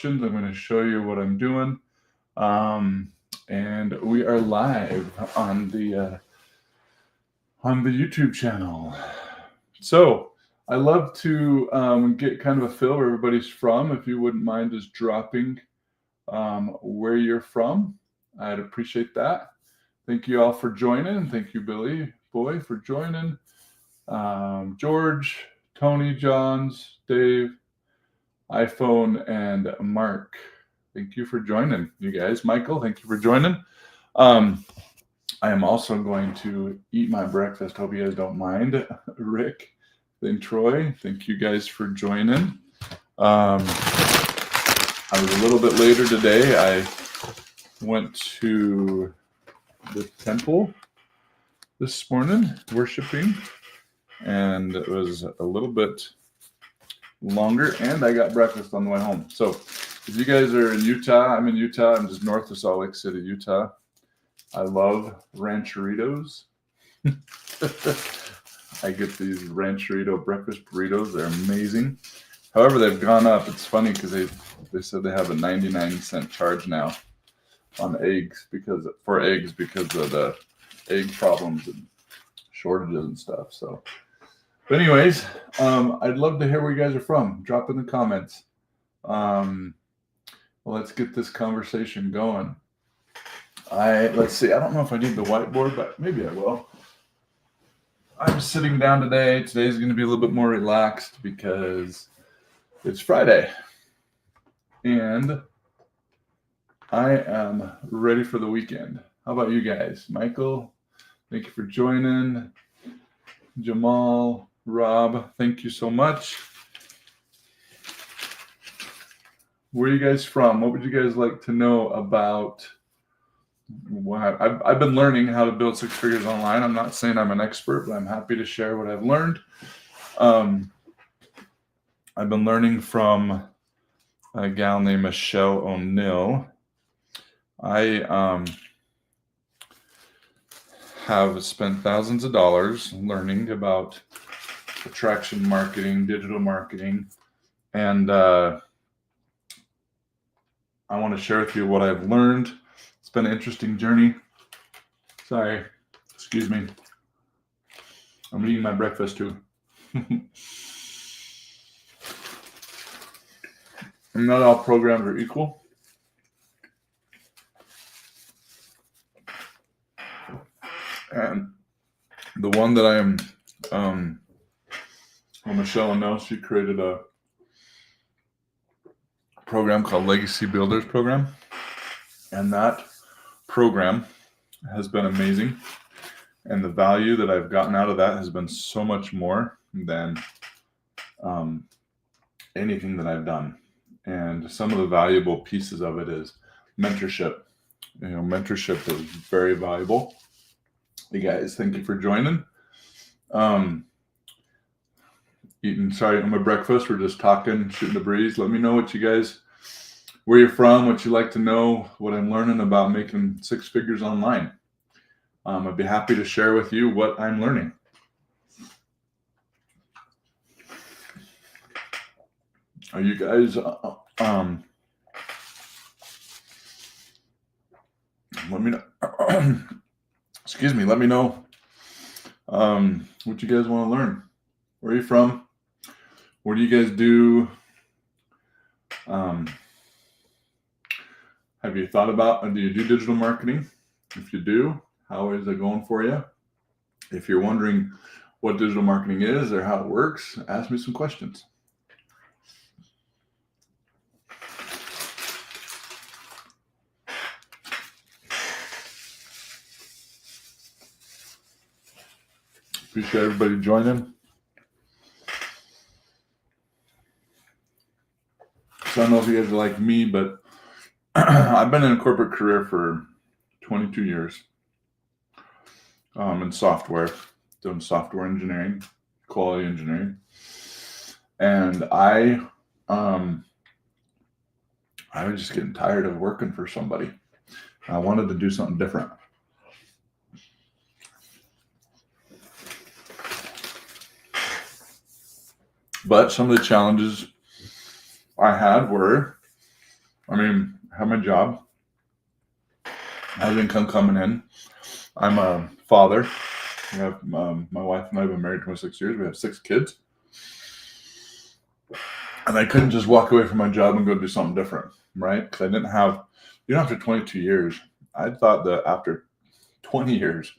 questions. I'm going to show you what I'm doing. And we are live on the YouTube channel. So I love to get kind of a feel where everybody's from. If you wouldn't mind just dropping where you're from, I'd appreciate that. Thank you all for joining. Thank you, Billy Boy, for joining. George, Tony, Johns, Dave, iPhone, and Mark. Thank you for joining, you guys. Michael, thank you for joining. I am also going to eat my breakfast. Hope you guys don't mind. Rick and Troy, thank you guys for joining. I was a little bit later today. I went to the temple this morning, worshiping, and it was a little bit longer, and I got breakfast on the way home. So if you guys are in Utah, I'm in Utah. I'm just north of Salt Lake City, Utah. I love Rancheritos. I get these Rancherito breakfast burritos. They're amazing. However, they've gone up. It's funny because they said they have a 99-cent charge now on eggs because of the egg problems and shortages and stuff. So, but anyways, I'd love to hear where you guys are from. Drop in the comments. Well, let's get this conversation going. Let's see. I don't know if I need the whiteboard, but maybe I will. I'm sitting down today. Today's going to be a little bit more relaxed because it's Friday, and I am ready for the weekend. How about you guys? Michael, thank you for joining. Jamal, Rob, thank you so much. Where are you guys from? What would you guys like to know about? I've been learning how to build six figures online. I'm not saying I'm an expert, but I'm happy to share what I've learned. I've been learning from a gal named Michelle O'Neill. I have spent thousands of dollars learning about attraction marketing, digital marketing, and I want to share with you what I've learned. It's been an interesting journey. Sorry, excuse me. I'm eating my breakfast too. Not all programs are equal. And the one that I am, Michelle knows, she created a program called Legacy Builders Program. And that program has been amazing. And the value that I've gotten out of that has been so much more than anything that I've done. And some of the valuable pieces of it is mentorship. Mentorship is very valuable. Hey guys, thank you for joining. Eating my breakfast. We're just talking, shooting the breeze. Let me know what you guys, where you're from, what you like to know, what I'm learning about making six figures online. I'd be happy to share with you what I'm learning. Are you guys, let me know, excuse me, let me know what you guys want to learn. Where are you from? What do you guys do? Have you thought about, do you do digital marketing? If you do, how is it going for you? If you're wondering what digital marketing is or how it works, ask me some questions. Appreciate everybody joining. So I don't know if you guys are like me, but I've been in a corporate career for 22 years in software, doing software engineering, quality engineering. And I was just getting tired of working for somebody. I wanted to do something different. But some of the challenges I had were I mean, I have my job. I have income coming in. I'm a father. We have my wife and I have been married 26 years. We have 6 kids. And I couldn't just walk away from my job and go do something different, right? Because I didn't have, after 22 years, I thought that after 20 years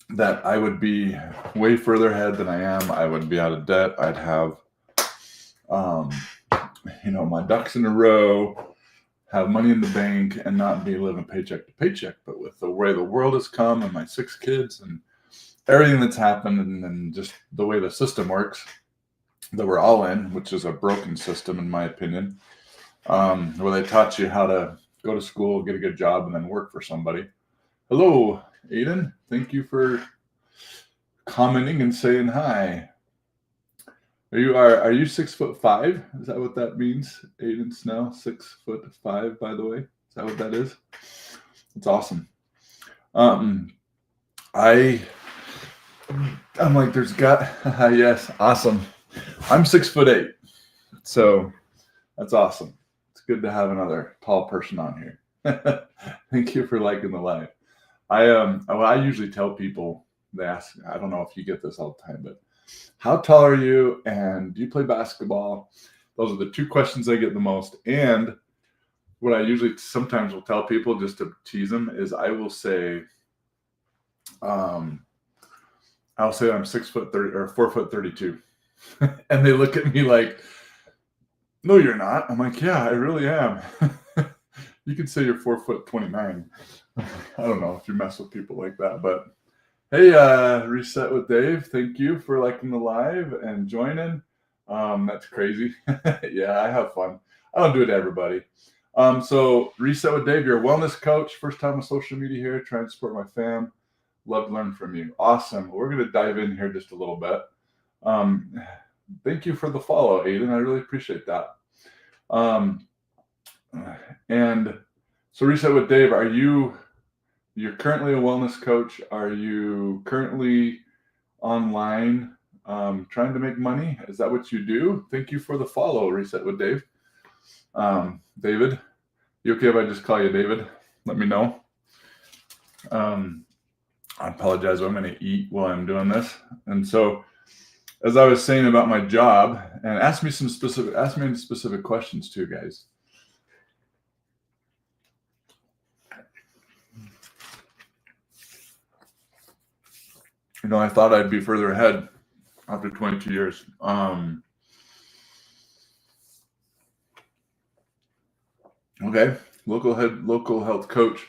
that I would be way further ahead than I am. I would be out of debt. I'd have, my ducks in a row, have money in the bank, and not be living paycheck to paycheck. But with the way the world has come and my 6 kids and everything that's happened and just the way the system works that we're all in, which is a broken system in my opinion, where they taught you how to go to school, get a good job, and then work for somebody. Hello, Aiden. Thank you for commenting and saying hi. Are you 6'5"? Is that what that means? Aiden Snell, 6'5", by the way. Is that what that is? It's awesome. I'm like, there's got yes, awesome. I'm 6'8", so that's awesome. It's good to have another tall person on here. Thank you for liking the live. I usually tell people, they ask, I don't know if you get this all the time, but how tall are you and do you play basketball? Those are the 2 questions I get the most. And what I usually sometimes will tell people just to tease them is I will say, I'll say I'm 6'30" or 4'32", and they look at me like, "No, you're not." I'm like, "Yeah, I really am." You could say you're 4'29". I don't know if you mess with people like that, but hey, Reset with Dave, thank you for liking the live and joining. That's crazy. Yeah, I have fun. I don't do it to everybody. So Reset with Dave, you're a wellness coach. First time on social media here, trying to support my fam. Love to learn from you. Awesome. We're going to dive in here just a little bit. Thank you for the follow, Aiden. I really appreciate that. And so Reset with Dave, you're currently a wellness coach. Are you currently online trying to make money? Is that what you do? Thank you for the follow, Reset with Dave. David, you okay if I just call you David? Let me know. I apologize. I'm going to eat while I'm doing this. And so, as I was saying about my job, and ask me any specific questions too, guys. I thought I'd be further ahead after 22 years. Okay, local health coach,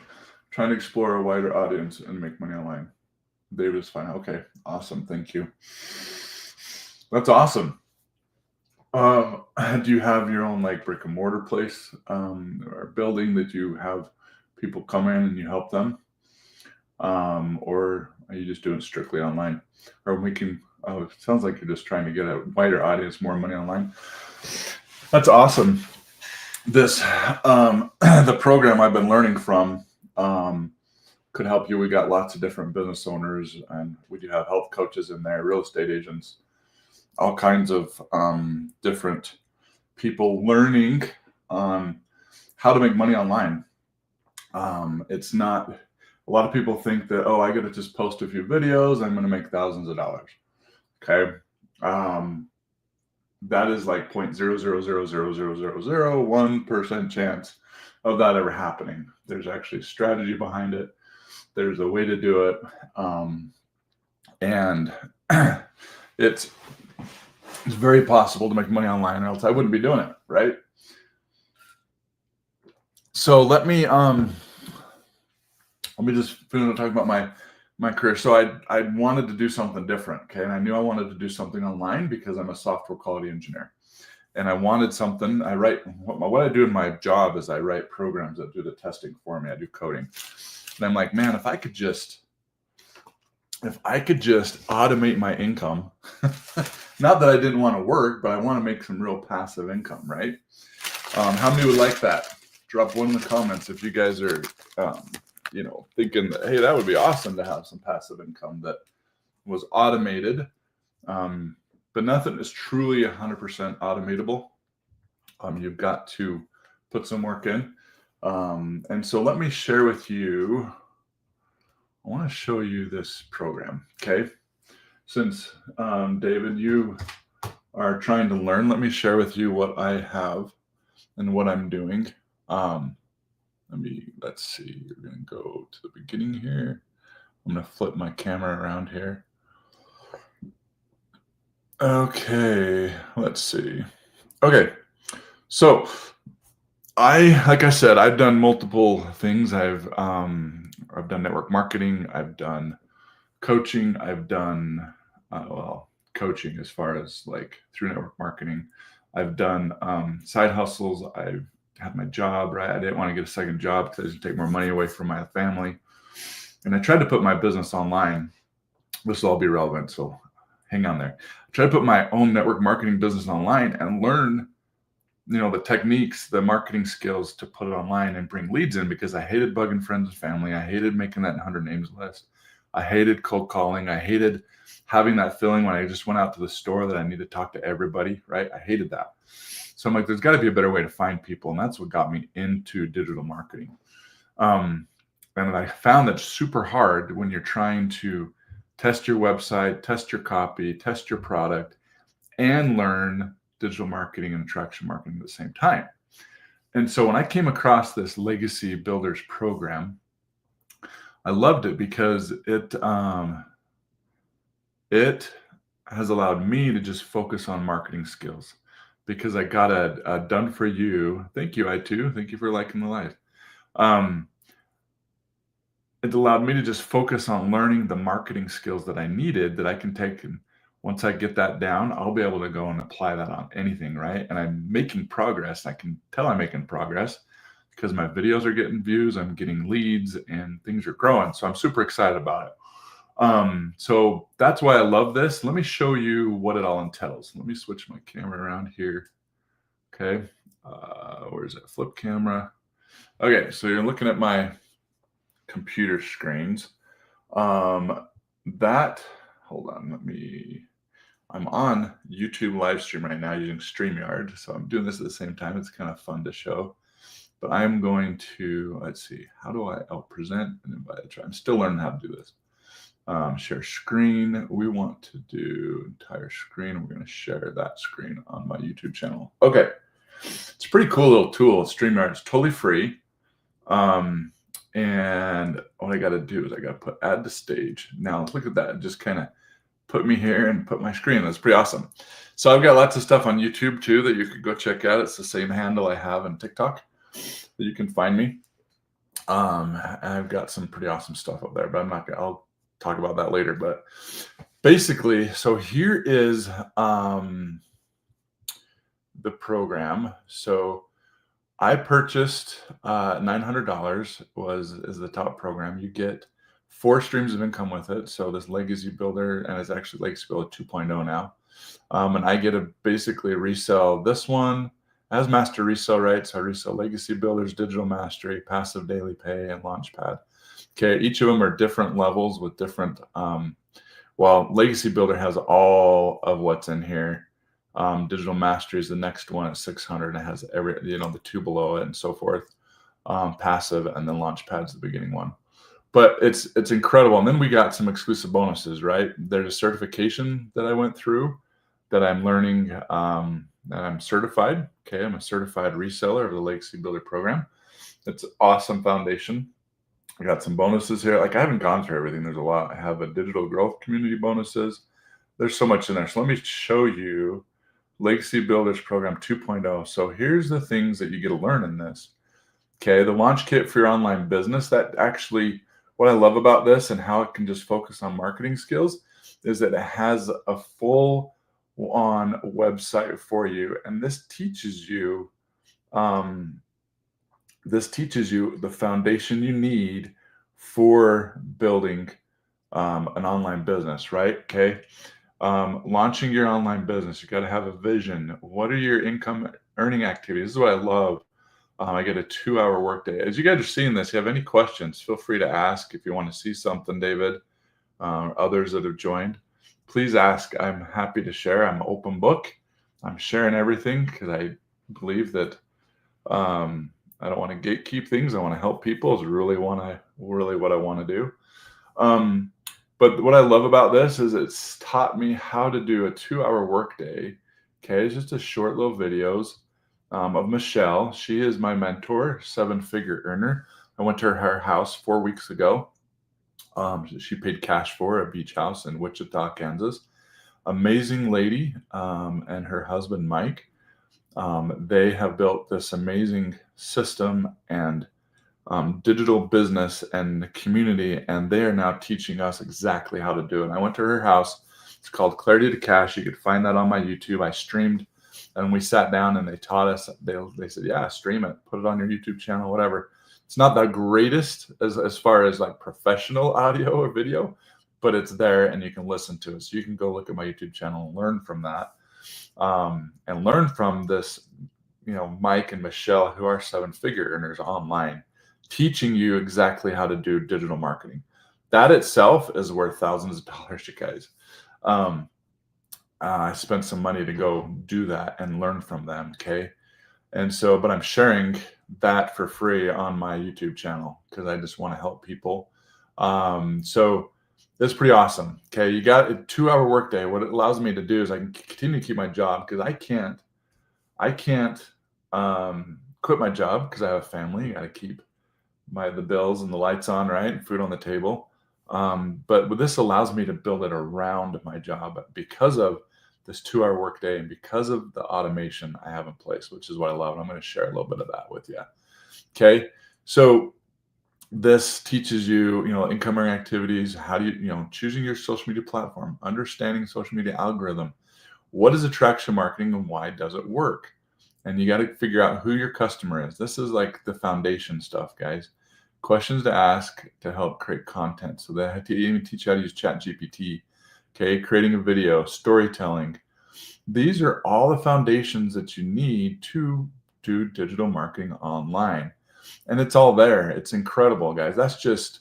trying to explore a wider audience and make money online. David is fine. Okay, awesome. Thank you. That's awesome. Do you have your own like brick and mortar place or building that you have people come in and you help them? Or are you just doing it strictly online? Or it sounds like you're just trying to get a wider audience, more money online. That's awesome. This, the program I've been learning from could help you. We got lots of different business owners, and we do have health coaches in there, real estate agents, all kinds of different people learning how to make money online. It's not, a lot of people think that, I got to just post a few videos, I'm going to make thousands of dollars. Okay. That is like 0.0000001% chance of that ever happening. There's actually a strategy behind it. There's a way to do it. And it's very possible to make money online, or else I wouldn't be doing it, right? So let me just finish talking about my career. So I wanted to do something different, okay? And I knew I wanted to do something online because I'm a software quality engineer. And I wanted something, what I do in my job is I write programs that do the testing for me. I do coding. And I'm like, man, if I could just automate my income, not that I didn't want to work, but I want to make some real passive income, right? How many would like that? Drop one in the comments if you guys are, thinking that, hey, that would be awesome to have some passive income that was automated. But nothing is truly 100% automatable. You've got to put some work in. And so let me share with you, I want to show you this program. Okay. Since David, you are trying to learn, let me share with you what I have and what I'm doing. Let's see, you're going to go to the beginning here. I'm going to flip my camera around here. Okay, let's see. Okay, so like I said, I've done multiple things. I've done network marketing. I've done coaching. I've done coaching as far as like through network marketing. I've done side hustles. I've had my job, right? I didn't want to get a second job because I just take more money away from my family. And I tried to put my business online. This will all be relevant, so hang on there. I tried to put my own network marketing business online and learn, the techniques, the marketing skills to put it online and bring leads in, because I hated bugging friends and family. I hated making that 100 names list. I hated cold calling. I hated having that feeling when I just went out to the store that I need to talk to everybody, right? I hated that. So I'm like, there's got to be a better way to find people. And that's what got me into digital marketing. And I found that super hard when you're trying to test your website, test your copy, test your product, and learn digital marketing and attraction marketing at the same time. And so when I came across this Legacy Builders program, I loved it because it has allowed me to just focus on marketing skills, because I got a done for you. Thank you, I2. Thank you for liking the live. It allowed me to just focus on learning the marketing skills that I needed, that I can take, and once I get that down, I'll be able to go and apply that on anything, right? And I'm making progress. I can tell I'm making progress because my videos are getting views, I'm getting leads, and things are growing. So I'm super excited about it. So that's why I love this. Let me show you what it all entails. Let me switch my camera around here. Okay. Where's that flip camera? Okay. So you're looking at my computer screens. Hold on, I'm on YouTube live stream right now using StreamYard. So I'm doing this at the same time. It's kind of fun to show, but I'm going to, let's see, I'll present and invite. I'm still learning how to do this. Share screen. We want to do entire screen. We're going to share that screen on my YouTube channel. Okay. It's a pretty cool little tool. StreamYard is totally free. And what I got to do is I got to put add to stage. Now look at that. Just kind of put me here and put my screen. That's pretty awesome. So I've got lots of stuff on YouTube too that you could go check out. It's the same handle I have on TikTok that you can find me. I've got some pretty awesome stuff up there, but I'll talk about that later. But basically, so here is the program. So I purchased $900 is the top program. You get 4 streams of income with it. So this Legacy Builder, and it's actually Legacy Builder 2.0 now. And I get to basically resell this one as master resale rights. I resell Legacy Builders, Digital Mastery, Passive Daily Pay, and Launchpad. Okay, each of them are different levels with different, Legacy Builder has all of what's in here. Digital Mastery is the next one at 600, and it has the 2 below it and so forth. Passive, and then Launchpad's the beginning one. But it's incredible. And then we got some exclusive bonuses, right? There's a certification that I went through that I'm learning, that I'm certified. Okay, I'm a certified reseller of the Legacy Builder program. It's an awesome foundation. I got some bonuses here. Like, I haven't gone through everything. There's a lot. I have a digital growth community bonuses. There's so much in there. So let me show you Legacy Builders Program 2.0. So here's the things that you get to learn in this. Okay, the launch kit for your online business. That actually, what I love about this and how it can just focus on marketing skills is that it has a full on website for you. And this teaches you the foundation you need for building an online business, right? Okay. Launching your online business, you got to have a vision. What are your income earning activities? This is what I love. I get a 2-hour workday. As you guys are seeing this, if you have any questions, feel free to ask. If you want to see something, David, others that have joined, please ask. I'm happy to share. I'm open book. I'm sharing everything because I believe that I don't want to gatekeep things. I want to help people is really what I want to do. Um, but what I love about this is it's taught me how to do a 2-hour workday. Okay, it's just a short little videos of Michelle. She is my mentor, seven-figure earner. I went to her house 4 weeks ago. She paid cash for a beach house in Wichita, Kansas. Amazing lady, and her husband Mike. They have built this amazing system and digital business and community, and they are now teaching us exactly how to do it. And I went to her house. It's called Clarity to Cash. You could find that on my YouTube. I streamed, and we sat down, and they taught us. They said, "Yeah, stream it, put it on your YouTube channel, whatever." It's not the greatest as far as like professional audio or video, but it's there, and you can listen to it. So you can go look at my YouTube channel and learn from that, and learn from this. Mike and Michelle, who are seven-figure earners online, teaching you exactly how to do digital marketing. That itself is worth thousands of dollars, you guys. Um, I spent some money to go do that and learn from them. Okay. And so, but I'm sharing that for free on my YouTube channel because I just want to help people. So that's pretty awesome. Okay. You got a 2-hour workday. What it allows me to do is I can continue to keep my job because I can't quit my job because I have a family. I got to keep the bills and the lights on, right? Food on the table. But this allows me to build it around my job because of this 2-hour workday and because of the automation I have in place, which is what I love. And I'm going to share a little bit of that with you. Okay. So this teaches you, income earning activities, how do you, choosing your social media platform, understanding social media algorithm. What is attraction marketing and why does it work? And you got to figure out who your customer is. This is like the foundation stuff, guys. Questions to ask to help create content. So they have to even teach you how to use ChatGPT. Okay, creating a video, storytelling. These are all the foundations that you need to do digital marketing online. And it's all there. It's incredible, guys. That's just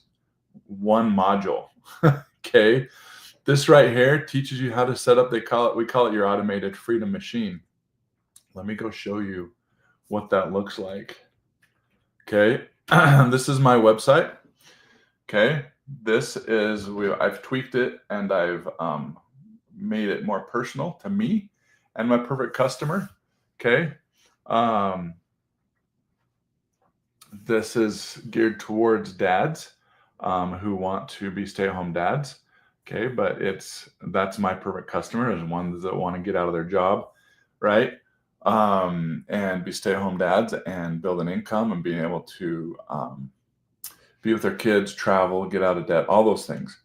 one module. Okay. This right here teaches you how to set up, we call it your automated freedom machine. Let me go show you what that looks like. Okay. This is my website. Okay. I've tweaked it and I've made it more personal to me and my perfect customer. Okay. This is geared towards dads who want to be stay-at-home dads. Okay, but that's my perfect customer is ones that want to get out of their job, right? And be stay-at-home dads and build an income and being able to be with their kids, travel, get out of debt, all those things.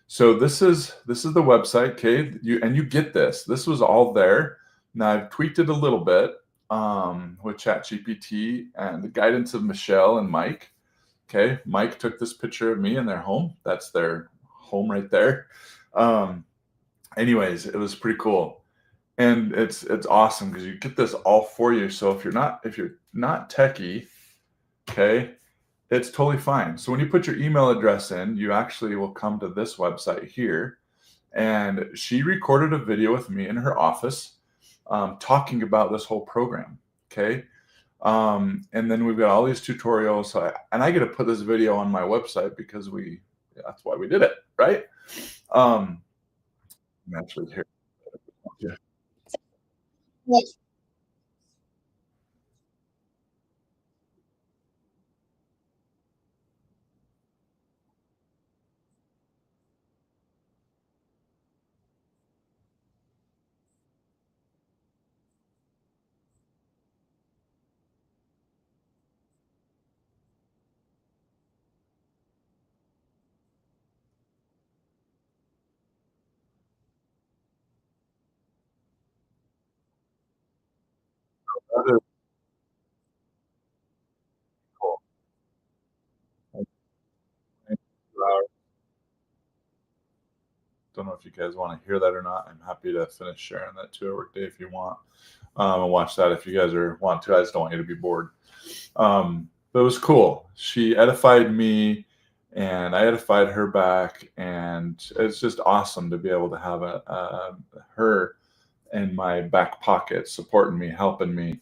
So this is the website, okay? You get this. This was all there. Now I've tweaked it a little bit with ChatGPT and the guidance of Michelle and Mike. Okay, Mike took this picture of me in their home. That's their home right there. Anyways, it was pretty cool, and it's awesome because you get this all for you. So if you're not techie, okay, it's totally fine. So when you put your email address in, you actually will come to this website here. And she recorded a video with me in her office talking about this whole program. Okay. And then we've got all these tutorials. And I get to put this video on my website because that's why we did it. Right. I'm actually here. Yeah. That is cool. Don't know if you guys want to hear that or not. I'm happy to finish sharing that 2-hour workday if you want, and watch that if you guys want to. I just don't want you to be bored. But it was cool. She edified me, and I edified her back, and it's just awesome to be able to have her in my back pocket, supporting me, helping me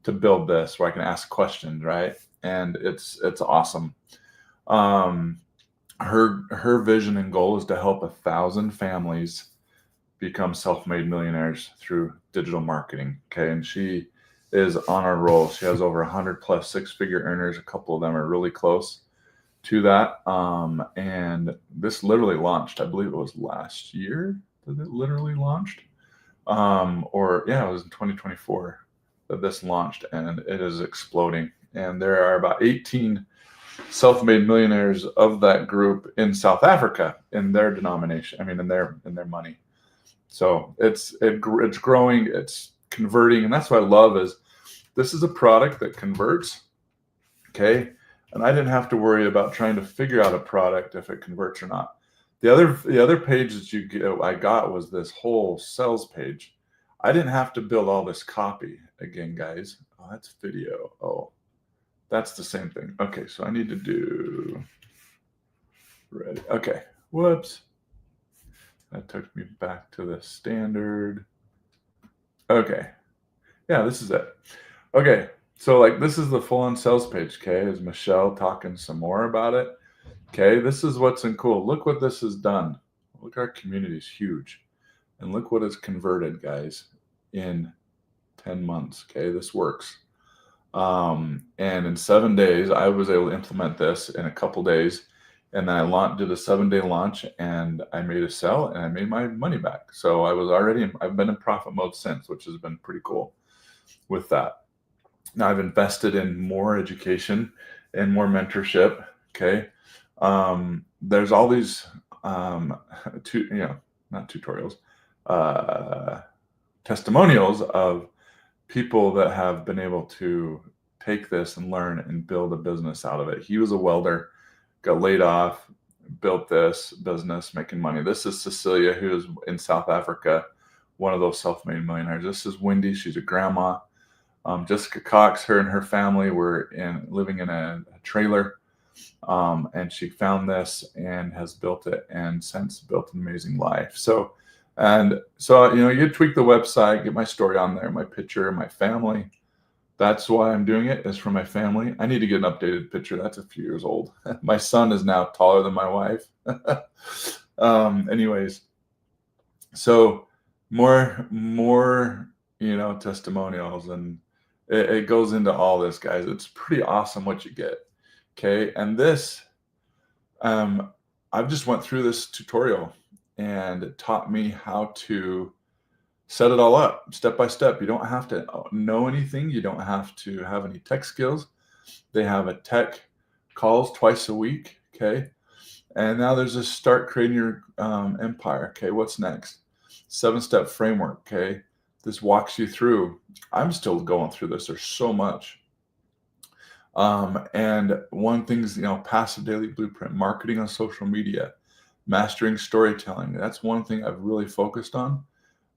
to build this where I can ask questions, right? And it's awesome. Um, her vision and goal is to help 1,000 families become self-made millionaires through digital marketing. Okay, and she is on a roll. She has over 100 plus six-figure earners. A couple of them are really close to that. And this literally launched, I believe it was last year that it literally launched. Or yeah, it was in 2024 that this launched, and it is exploding. And there are about 18 self-made millionaires of that group in South Africa in their denomination. I mean, in their money. So it's growing, it's converting, and that's what I love is this is a product that converts. Okay, and I didn't have to worry about trying to figure out a product if it converts or not. The other page that I got was this whole sales page. I didn't have to build all this copy again, guys. Oh, that's video. Oh, that's the same thing. Okay, so I need to do ready. Okay, whoops. That took me back to the standard. Okay, yeah, this is it. Okay, so like this is the full-on sales page. Okay, is Michelle talking some more about it? Okay, this is what's in cool. Look what this has done. Look, our community is huge. And look what it's converted, guys, in 10 months. Okay, this works. And in 7 days, I was able to implement this in a couple days. And then I did a 7-day launch, and I made a sell, and I made my money back. So I've been in profit mode since, which has been pretty cool with that. Now I've invested in more education and more mentorship. Okay. There's all these, not tutorials, testimonials of people that have been able to take this and learn and build a business out of it. He was a welder, got laid off, built this business, making money. This is Cecilia, who is in South Africa, one of those self-made millionaires. This is Wendy. She's a grandma. Jessica Cox, her and her family were living in a trailer. And she found this and has built it, and since built an amazing life. So you tweak the website, get my story on there, my picture, my family. That's why I'm doing it, is for my family. I need to get an updated picture. That's a few years old. My son is now taller than my wife. Anyways, so more testimonials, and it goes into all this, guys. It's pretty awesome what you get. Okay, and this, I've just went through this tutorial, and it taught me how to set it all up step by step. You don't have to know anything. You don't have to have any tech skills. They have a tech calls twice a week. Okay, and now there's a start creating your empire. Okay, what's next? 7-step framework. Okay, this walks you through. I'm still going through this. There's so much. And one thing's, passive daily blueprint, marketing on social media, mastering storytelling. That's one thing I've really focused on,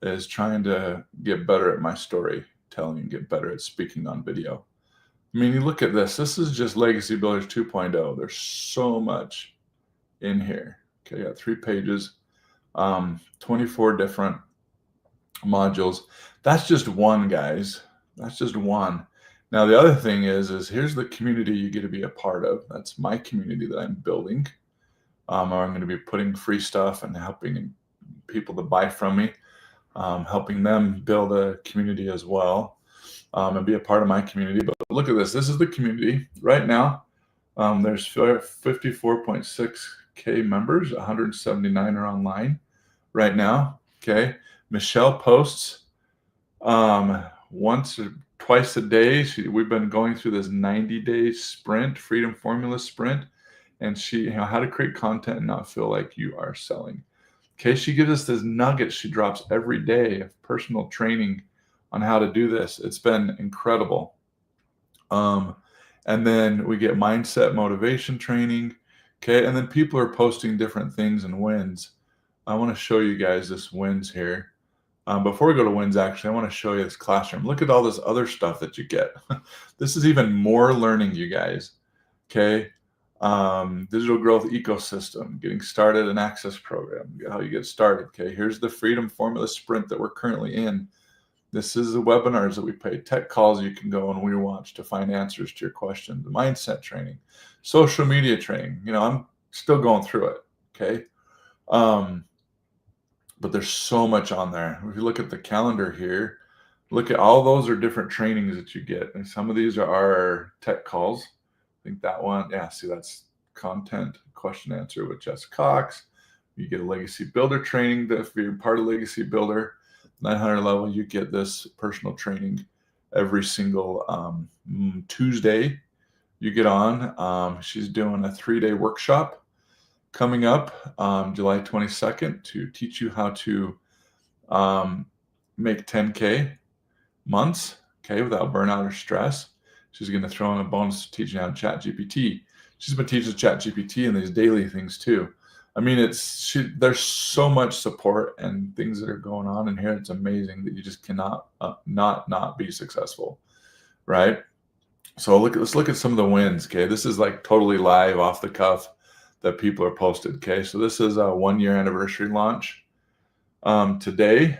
is trying to get better at my storytelling and get better at speaking on video. I mean, you look at this. This is just Legacy Builders 2.0. There's so much in here. Okay, I got 3 pages, 24 different modules. That's just one, guys. That's just one. Now, the other thing is here's the community you get to be a part of. That's my community that I'm building. I'm going to be putting free stuff and helping people to buy from me, helping them build a community as well, and be a part of my community. But look at this. This is the community right now. There's 54.6K members. 179 are online right now. Okay. Michelle posts once or twice a day. We've been going through this 90-day sprint, Freedom Formula sprint, and how to create content and not feel like you are selling. Okay, she gives us this nugget she drops every day of personal training on how to do this. It's been incredible. And then we get mindset motivation training. Okay, and then people are posting different things and wins. I want to show you guys this wins here. Before we go to wins, actually, I want to show you this classroom. Look at all this other stuff that you get. This is even more learning, you guys. Okay. Digital growth ecosystem, getting started, an access program, how you get started. Okay. Here's the Freedom Formula sprint that we're currently in. This is the webinars that we pay, tech calls you can go and we watch to find answers to your questions, the mindset training, social media training. I'm still going through it. Okay. But there's so much on there. If you look at the calendar here, look at all those are different trainings that you get. And some of these are our tech calls. I think that one, yeah, see, that's content, question answer with Jess Cox. You get a legacy builder training. That if you're part of Legacy Builder, 900 level, you get this personal training every single Tuesday. You get on. She's doing a 3-day workshop coming up July 22nd to teach you how to make 10K months, okay, without burnout or stress. She's going to throw in a bonus teaching how to ChatGPT. She's been teaching ChatGPT and these daily things too. I mean, there's so much support and things that are going on in here. It's amazing that you just cannot not be successful, right? So let's look at some of the wins. Okay, this is like totally live off the cuff that people are posted. Okay, so this is a 1-year anniversary launch today.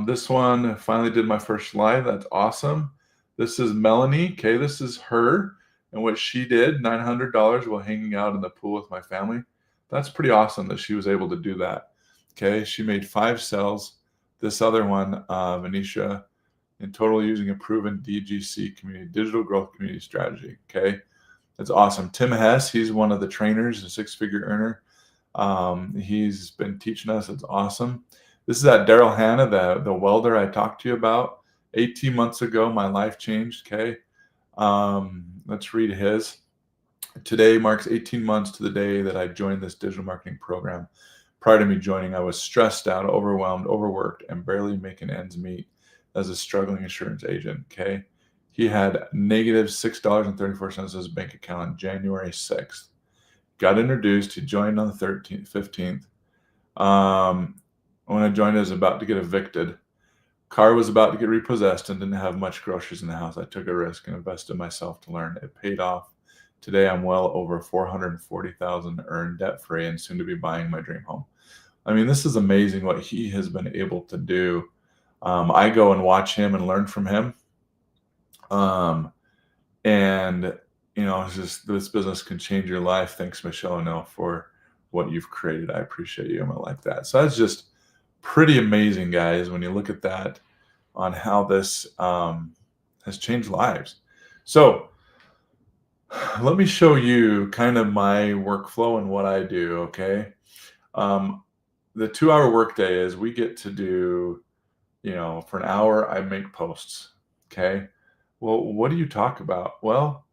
This one finally did my first live. That's awesome. This is Melanie. Okay, this is her and what she did. $900 while hanging out in the pool with my family. That's pretty awesome that she was able to do that. Okay, she made 5 sales. This other one, Venetia, in total using a proven DGC community, digital growth community strategy. Okay, that's awesome. Tim Hess, he's one of the trainers, a 6-figure earner. He's been teaching us. It's awesome. This is that Daryl Hannah, the welder I talked to you about. 18 months ago, my life changed. Okay, let's read his. Today marks 18 months to the day that I joined this digital marketing program. Prior to me joining, I was stressed out, overwhelmed, overworked, and barely making ends meet as a struggling insurance agent. Okay, he had negative $6.34 in his bank account on January 6th. Got introduced. He joined on the 15th. When I joined, I was about to get evicted. Car was about to get repossessed and didn't have much groceries in the house. I took a risk and invested in myself to learn. It paid off. Today, I'm well over $440,000 earned debt-free and soon to be buying my dream home. I mean, this is amazing what he has been able to do. I go and watch him and learn from him. And it's just, this business can change your life. Thanks, Michelle No, for what you've created. I appreciate you. I'm gonna like that. So that's just pretty amazing, guys, when you look at that on how this has changed lives. So let me show you kind of my workflow and what I do. Okay. The 2-hour workday is we get to do, for an hour, I make posts. Okay. Well, what do you talk about? Well,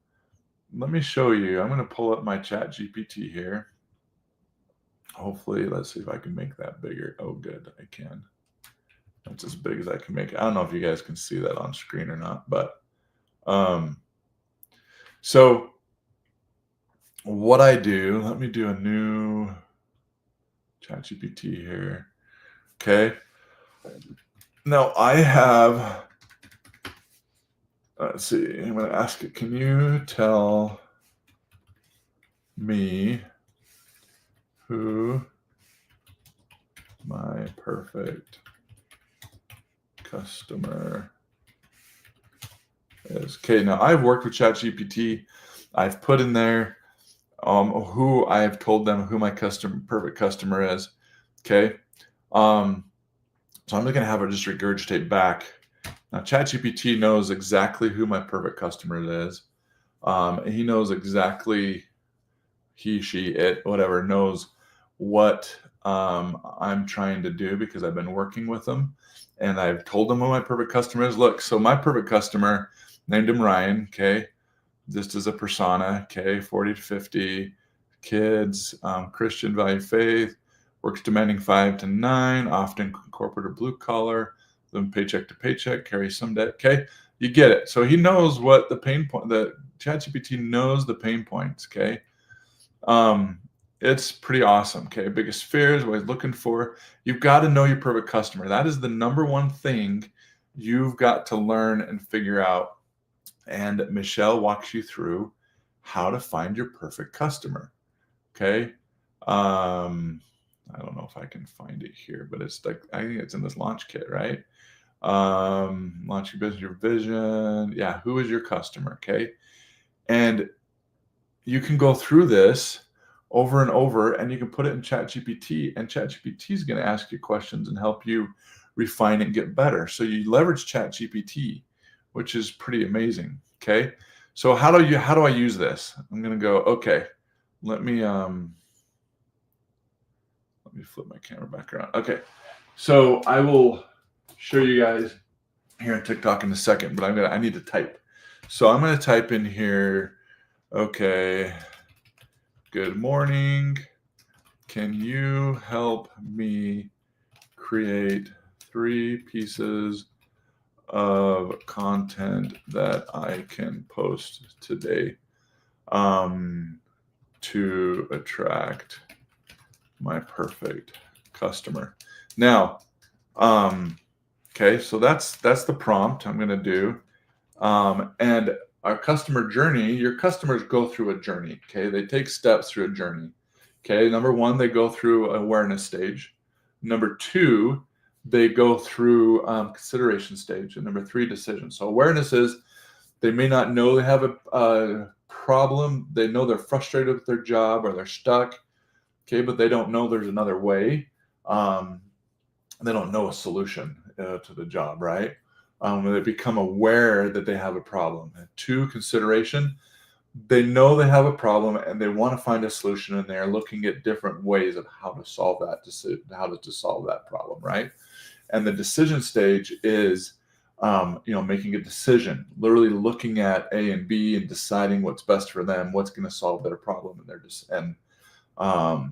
let me show you. I'm going to pull up my ChatGPT here. Hopefully, let's see if I can make that bigger. Oh, good. I can. That's as big as I can make it. I don't know if you guys can see that on screen or not, but so what I do, let me do a new ChatGPT here. Okay. Now I have, let's see, I'm going to ask it, can you tell me who my perfect customer is? Okay, now I've worked with ChatGPT. I've put in there who I've told them who my perfect customer is. Okay. So I'm just going to have it just regurgitate back. Now, ChatGPT knows exactly who my perfect customer is. He knows exactly, he, she, it, whatever, knows what I'm trying to do because I've been working with them. And I've told them who my perfect customer is. Look, so my perfect customer, named him Ryan, okay? Just as a persona, okay? 40 to 50, kids, Christian value faith, works demanding 5 to 9, often corporate or blue collar, living paycheck to paycheck, carries some debt. Okay, you get it. So he knows what the pain point. The ChatGPT knows the pain points. Okay, it's pretty awesome. Okay, biggest fears, what he's looking for. You've got to know your perfect customer. That is the number one thing you've got to learn and figure out. And Michelle walks you through how to find your perfect customer. Okay. I don't know if I can find it here, but it's like, I think it's in this launch kit, right? Launch your business, your vision. Yeah, who is your customer? Okay. And you can go through this over and over, and you can put it in ChatGPT, and ChatGPT is going to ask you questions and help you refine it and get better. So you leverage ChatGPT, which is pretty amazing. Okay. So how do I use this? I'm going to go, okay, let me flip my camera back around. Okay. So I will show you guys here on TikTok in a second, but I need to type. So I'm going to type in here, okay, good morning. Can you help me create 3 pieces of content that I can post today to attract my perfect customer? Now, okay, so that's the prompt I'm going to do. And our customer journey, your customers go through a journey. Okay, they take steps through a journey. Okay, number 1, they go through awareness stage. Number 2, they go through consideration stage. And number 3, decision. So awareness is they may not know they have a problem. They know they're frustrated with their job or they're stuck. Okay, but they don't know there's another way. They don't know a solution to the job, right? They become aware that they have a problem. And 2, consideration. They know they have a problem and they want to find a solution, and they're looking at different ways of how to solve that problem, right? And the decision stage is, making a decision, literally looking at A and B and deciding what's best for them, what's going to solve their problem,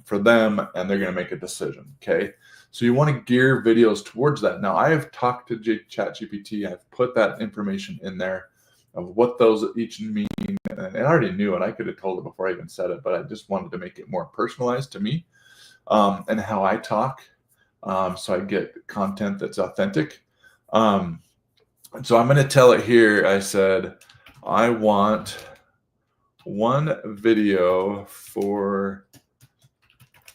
for them, and they're going to make a decision. Okay. So you want to gear videos towards that. Now, I have talked to ChatGPT. I've put that information in there of what those each mean. And I already knew it. I could have told it before I even said it, but I just wanted to make it more personalized to me and how I talk, so I get content that's authentic. And so I'm going to tell it here. I said, I want one video for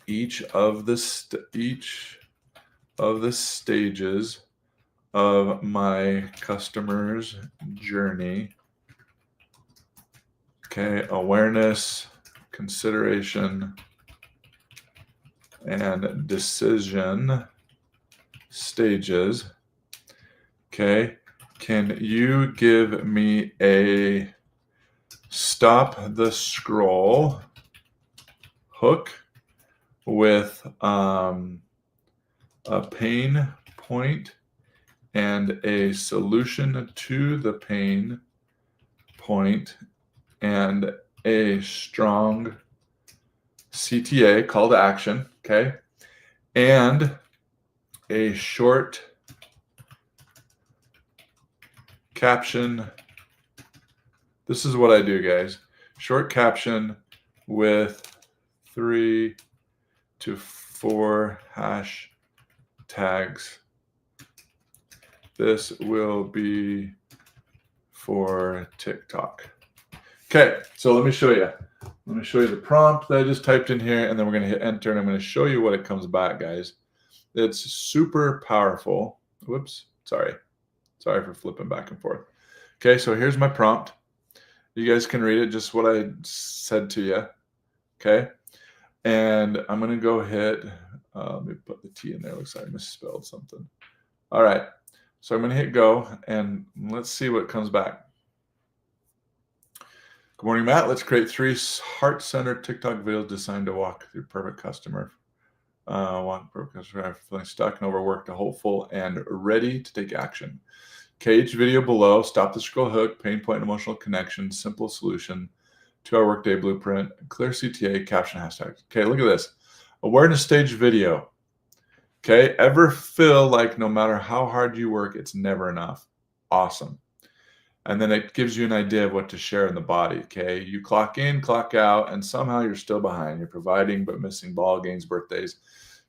each of the stages of my customer's journey. Okay, awareness, consideration, and decision stages. Okay, can you give me a stop the scroll hook with a pain point and a solution to the pain point and a strong CTA, call to action, okay, and a short caption. This is what I do, guys. Short caption with 3 to 4 hashtags. This will be for TikTok. Okay, so let me show you. Let me show you the prompt that I just typed in here, and then we're going to hit enter, and I'm going to show you what it comes back, guys. It's super powerful. Whoops, sorry for flipping back and forth. Okay, so here's my prompt. You guys can read it, just what I said to you. Okay, and I'm going to go hit, let me put the T in there. Looks like I misspelled something. All right, so I'm going to hit go, and let's see what comes back. Good morning, Matt. Let's create 3 heart-centered TikTok videos designed to walk through perfect customer. Feeling stuck and overworked, hopeful, and ready to take action. Okay, each video below, stop the scroll hook, pain point, emotional connection, simple solution, 2-hour workday blueprint, clear CTA, caption, hashtags. Okay, look at this. Awareness stage video. Okay, ever feel like no matter how hard you work, it's never enough? Awesome. And then it gives you an idea of what to share in the body. Okay, you clock in, clock out, and somehow you're still behind. You're providing but missing ball games, birthdays.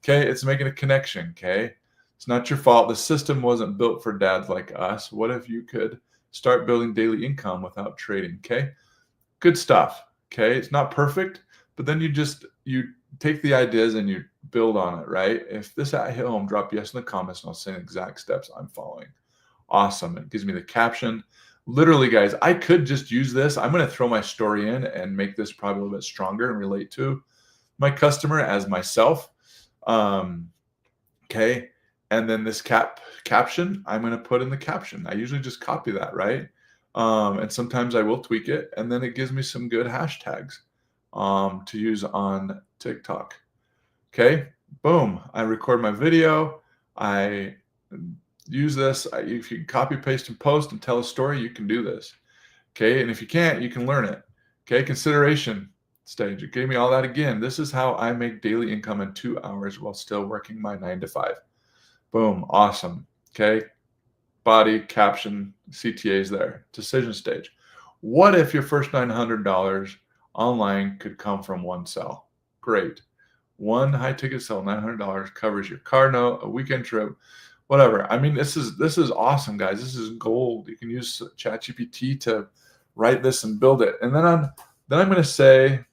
Okay, it's making a connection. Okay, it's not your fault. The system wasn't built for dads like us. What if you could start building daily income without trading? Okay, good stuff. Okay, it's not perfect, but then you take the ideas and you build on it, right? If this hit home, drop yes in the comments and I'll say exact steps I'm following. Awesome. It gives me the caption. Literally, guys, I could just use this. I'm going to throw my story in and make this probably a little bit stronger and relate to my customer as myself. Okay. And then this caption, I'm going to put in the caption. I usually just copy that, right? And sometimes I will tweak it, and then it gives me some good hashtags to use on TikTok. Okay. Boom. I record my video. I use this. If you copy, paste, and post and tell a story, you can do this. Okay. And if you can't, you can learn it. Okay. Consideration stage. It gave me all that again. This is how I make daily income in 2 hours while still working my 9 to 5. Boom. Awesome. Okay. Body, caption, CTAs there. Decision stage. What if your first $900 online could come from one sell? Great. One high ticket sell, $900 covers your car note, a weekend trip, whatever. I mean, this is awesome, guys. This is gold. You can use ChatGPT to write this and build it. And then I'm going to say,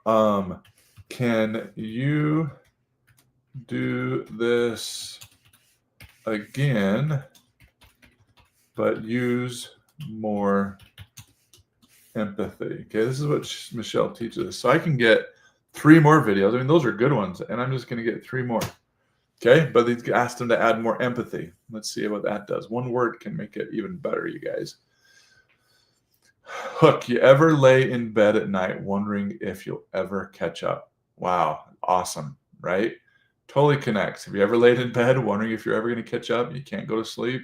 can you do this again, but use more empathy? Okay, this is what Michelle teaches us. So I can get 3 more videos. I mean, those are good ones, and I'm just going to get 3 more. Okay, but they asked them to add more empathy. Let's see what that does. One word can make it even better, you guys. Hook. You ever lay in bed at night wondering if you'll ever catch up? Wow, awesome, right? Totally connects. Have you ever laid in bed wondering if you're ever going to catch up? You can't go to sleep.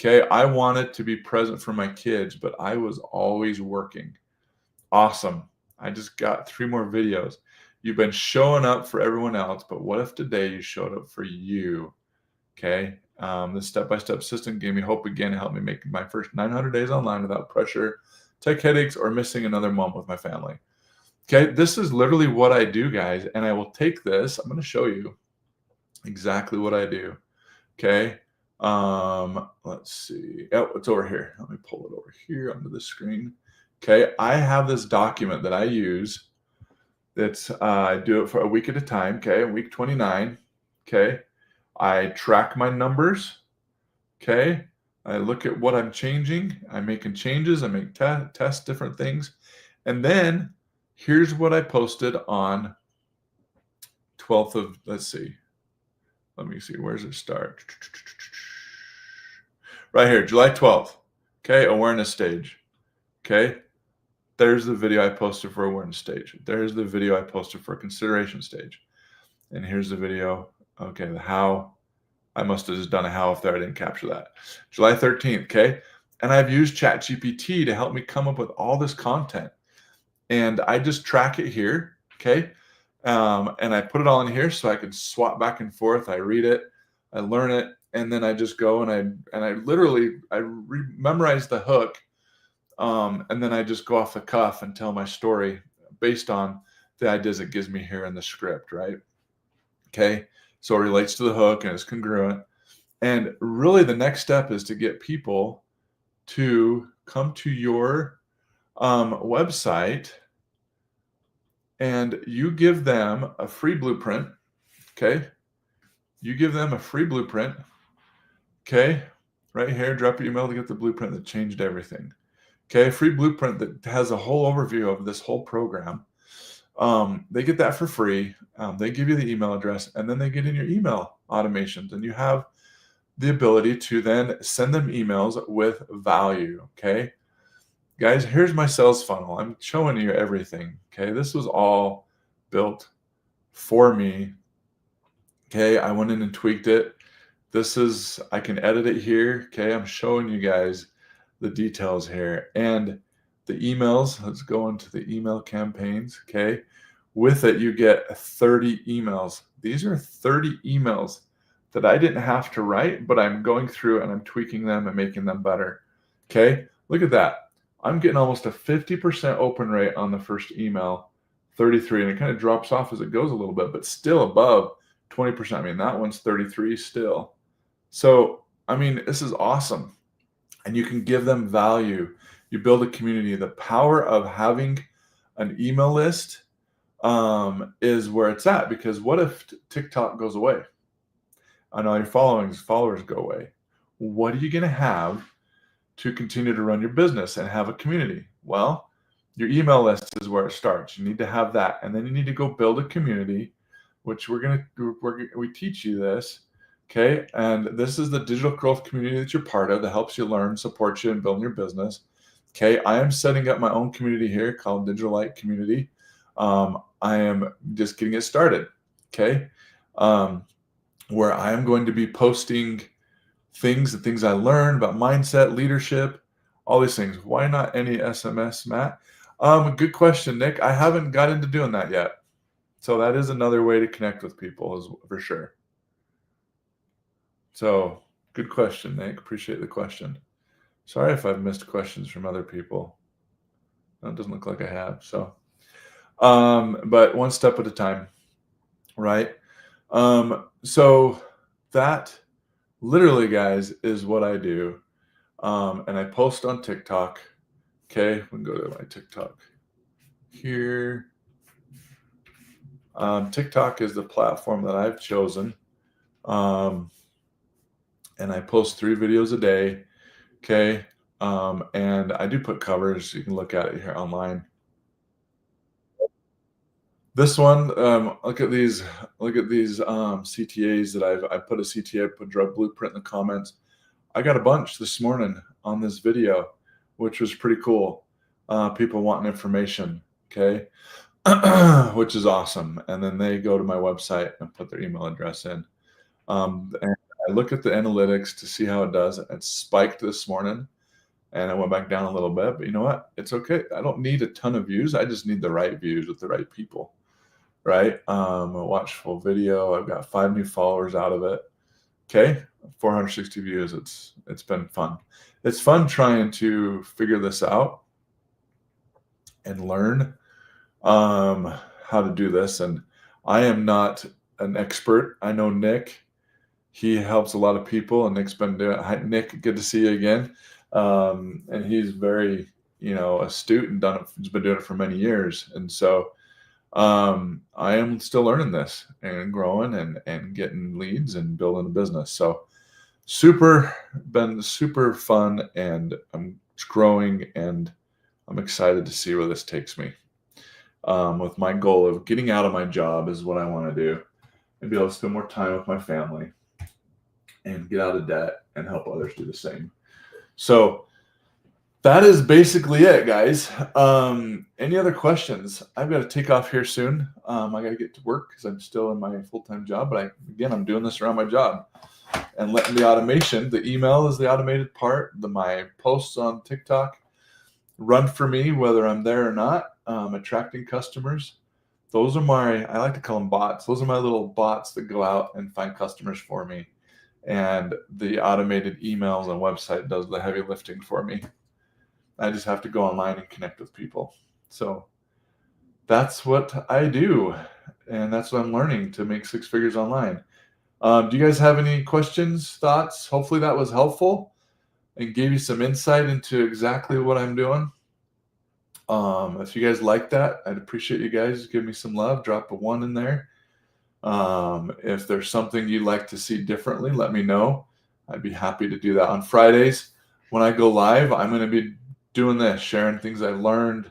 Okay, I wanted to be present for my kids, but I was always working. Awesome. I just got 3 more videos. You've been showing up for everyone else, but what if today you showed up for you? Okay. This step-by-step system gave me hope again to help me make my first 900 days online without pressure, tech headaches, or missing another month with my family. Okay. This is literally what I do, guys. And I will take this. I'm going to show you exactly what I do. Okay. Let's see. Oh, it's over here. Let me pull it over here onto the screen. Okay. I have this document that I use. It's I do it for a week at a time. Okay. Week 29. Okay. I track my numbers. Okay. I look at what I'm changing. I'm making changes. I make test different things. And then here's what I posted on 12th of, let's see. Let me see. Where's it start? Right here, July 12th. Okay. Awareness stage. Okay. There's the video I posted for awareness stage. There's the video I posted for consideration stage. And here's the video. Okay. The how. I must have just done a how if there I didn't capture that. July 13th. Okay. And I've used ChatGPT to help me come up with all this content. And I just track it here. Okay. And I put it all in here so I can swap back and forth. I read it, I learn it, and then I just go and I literally memorize the hook, and then I just go off the cuff and tell my story based on the ideas it gives me here in the script, right? Okay, so it relates to the hook and it's congruent. And really, the next step is to get people to come to your website. And you give them a free blueprint, okay? You give them a free blueprint, okay? Right here, drop your email to get the blueprint that changed everything. Okay, a free blueprint that has a whole overview of this whole program. They get that for free. They give you the email address, and then they get in your email automations, and you have the ability to then send them emails with value, okay? Guys, here's my sales funnel. I'm showing you everything. Okay. This was all built for me. Okay. I went in and tweaked it. I can edit it here. Okay. I'm showing you guys the details here and the emails. Let's go into the email campaigns. Okay. With it, you get 30 emails. These are 30 emails that I didn't have to write, but I'm going through and I'm tweaking them and making them better. Okay. Look at that. I'm getting almost a 50% open rate on the first email, 33, and it kind of drops off as it goes a little bit, but still above 20%. I mean, that one's 33 still. So, I mean, this is awesome. And you can give them value. You build a community. The power of having an email list is where it's at, because what if TikTok goes away and all your followers go away? what are you going to have to continue to run your business and have a community? Well, your email list is where it starts. You need to have that. And then you need to go build a community, which we teach you this. Okay. And this is the digital growth community that you're part of that helps you learn, support you, and build your business. Okay. I am setting up my own community here called Digital Light Community. I am just getting it started. Okay. Where I am going to be posting the things I learned about mindset, leadership, all these things. Why not any SMS, Matt? Good question, Nick. I haven't got into doing that yet. So that is another way to connect with people, for sure. So good question, Nick. Appreciate the question. Sorry if I've missed questions from other people. It doesn't look like I have. So, but one step at a time, right? So that literally, guys, is what I do. And I post on TikTok. Okay, we can go to my TikTok here. TikTok is the platform that I've chosen. And I post 3 videos a day. Okay. And I do put covers. You can look at it here online. This one, look at these CTAs that I put a CTA, put Drug Blueprint in the comments. I got a bunch this morning on this video, which was pretty cool. People wanting information, okay, which is awesome. And then they go to my website and put their email address in. And I look at the analytics to see how it does. It spiked this morning, and I went back down a little bit. But you know what? It's okay. I don't need a ton of views. I just need the right views with the right people, right? A watchful video. I've got 5 new followers out of it. Okay, 460 views. It's been fun. It's fun trying to figure this out and learn how to do this. And I am not an expert. I know Nick. He helps a lot of people, and Nick's been doing it. Hi, Nick, good to see you again. And he's very, astute and he's been doing it for many years. And so I am still learning this and growing and getting leads and building a business. So been super fun, and I'm growing, and I'm excited to see where this takes me. With my goal of getting out of my job is what I want to do, and be able to spend more time with my family and get out of debt and help others do the same. So that is basically it, guys. Any other questions? I've got to take off here soon. I got to get to work because I'm still in my full-time job, but I'm doing this around my job and letting the automation, the email is the automated part, my posts on TikTok run for me, whether I'm there or not, attracting customers. Those are I like to call them bots. Those are my little bots that go out and find customers for me. And the automated emails and website does the heavy lifting for me. I just have to go online and connect with people. So that's what I do. And that's what I'm learning to make 6 figures online. Do you guys have any questions, thoughts? Hopefully that was helpful and gave you some insight into exactly what I'm doing. If you guys like that, I'd appreciate you guys give me some love. Drop a 1 in there. If there's something you'd like to see differently, let me know. I'd be happy to do that. On Fridays, when I go live, I'm going to be doing this, sharing things I've learned,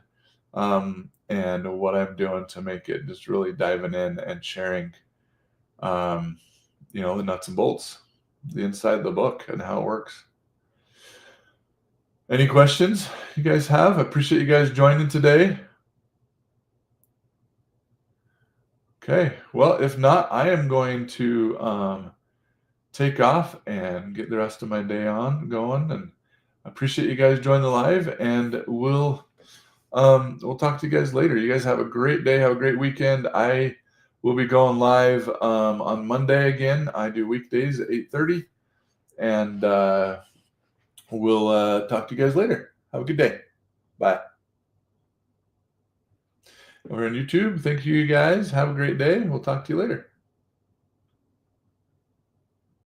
and what I'm doing to make it, just really diving in and sharing, the nuts and bolts, the inside of the book and how it works. Any questions you guys have? I appreciate you guys joining today. Okay, well, if not, I am going to take off and get the rest of my day going. And I appreciate you guys joining the live, and we'll talk to you guys later. You guys have a great day. Have a great weekend. I will be going live on Monday again. I do weekdays at 8:30, and we'll talk to you guys later. Have a good day. Bye. Over on YouTube, thank you guys. Have a great day. We'll talk to you later.